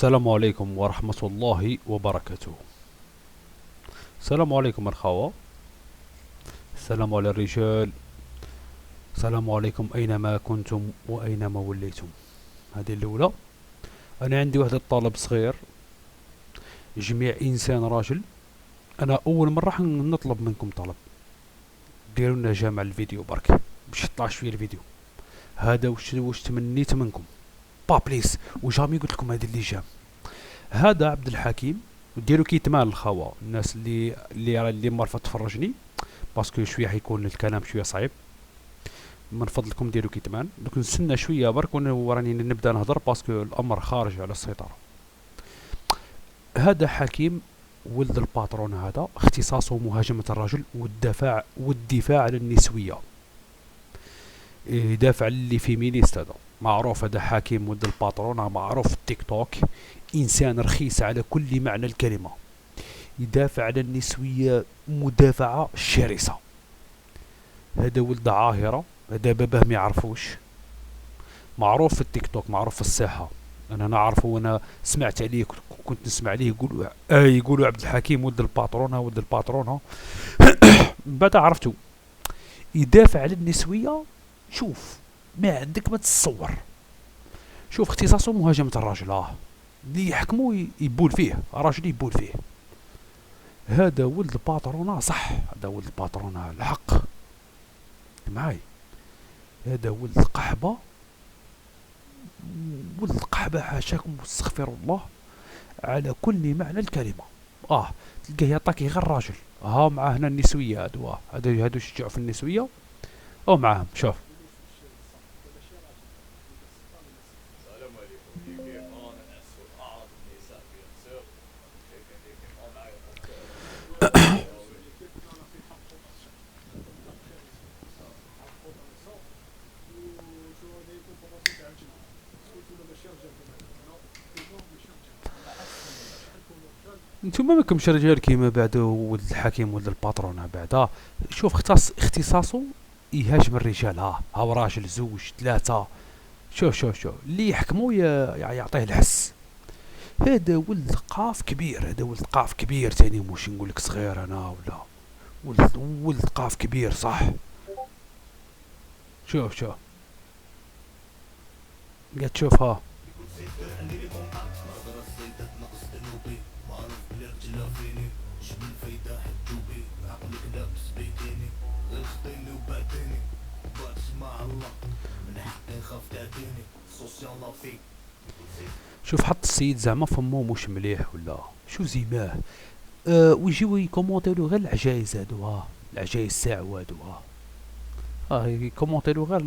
السلام عليكم ورحمة الله وبركاته. السلام عليكم الخوة، السلام على الرجال، السلام عليكم أينما كنتم وأينما وليتم. هذه الأولى. أنا عندي واحد الطلب صغير، جميع إنسان راجل. أنا أول مرة راح نطلب منكم طلب، ديروا لنا جامع الفيديو برك باش يطلع شوية الفيديو. هذا واش تمنيت منكم، بليز. وجامي قلت لكم هذه اللي جام. هذا عبد الحكيم، ديروا كيتمان الخوا الناس اللي مرفة تفرجني، باسكو شويه حيكون الكلام شويه صعيب. من فضلكم ديروا كيتمان، دوك نستنى شويه برك وراني نبدا نهضر باسكو الامر خارج على السيطره. هذا حكيم ولد الباترون، هذا اختصاصه مهاجمه الرجل والدفاع عن النسويه، يدافع اللي فيمينيست. هذا معروف، هذا حكيم ولد الباترون، معروف في التيك توك، انسان رخيص على كل معنى الكلمه، يدافع عن النسويه مدافعه شرسه. هذا ولد عاهره، هذا باباه ما يعرفوش، معروف في التيك توك، معروف في الساحه. انا نعرفه، وانا سمعت عليه، كنت نسمع عليه يقولوا عبد الحكيم ولد الباترونه ولد الباترونه. من بعد عرفته يدافع عن النسويه. شوف، ما عندك ما تتصور. شوف، اختصاصه مهاجمه الراجل، اللي يحكموا يبول فيه، راجل يبول فيه. هذا ولد الباترونه، صح، هذا ولد الباترونه الحق معاي. هذا ولد القحبه، ولد القحبه، حاشاكم واستغفر الله، على كل معنى الكلمه. تلقاه يعطيك غير راجل. معاه هنا النسويه، هادو يشجعوا في النسويه، او معاهم. شوف، نتوما ماكمش رجال كيما بعد ولد الحكيم ولد الباترون بعد. شوف، اختصاصه يهاجم الرجال. هاو راجل، زوج، ثلاثة. شوف اللي يحكموا يعطيه الحس. هذا ولد قاف كبير، هذا ولد قاف كبير تاني، مش نقول لك صغير انا ولا. ولد قاف كبير، صح. شوف قاعد تشوفها. شوف، حط السيد زعما فمو مش مليح ولا شو زيماه. ويجيو يكومونتيرو غير العجايز هادو، العجايز ساعو هادو، يكومونتيرو غير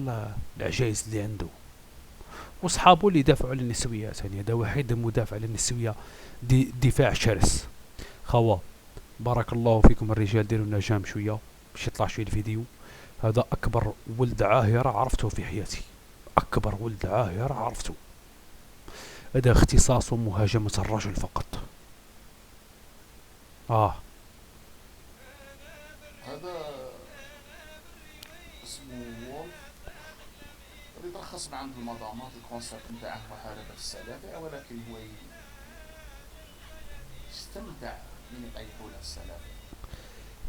العجايز اللي عنده، وصحابه اللي يدافعوا على النسويات. يعني هذا وحيد مدافع على النسويه، دفاع شرس. خوا، بارك الله فيكم الرجال، ديروا لنا جام شويه باش يطلع شويه الفيديو. هذا اكبر ولد عاهره عرفته في حياتي، اكبر ولد عاهره عرفته. هذا اختصاصه مهاجمه الرجل فقط. هذا اسمه وولف، يترخص من عند المنظمات. الكونسيبت نتاعه محاربة السلافة، ولكن هو يستمتع من يطيحوا له السلافة.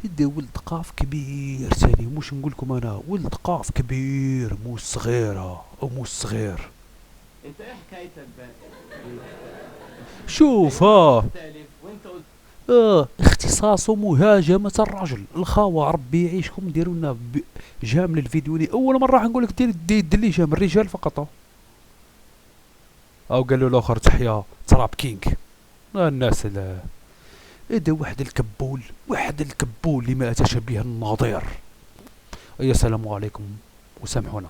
هدا ولد قاف كبير ثاني، مش نقولكم انا ولد قاف كبير، مو صغيرة او مو صغير. انت ايه حكايتك بقى؟ شوف، وانت قلت اختصاصه مهاجمة الرجل. الخاوة ربي يعيشكم، ديروا لنا جام للفيديو لي. اول مرة راح نقول لك دير لي جام الرجال فقط. او قالوا الاخر تحيا تراب كينج. الناس هذا واحد الكبول لما اتى به النظير. السلام عليكم وسامحونا.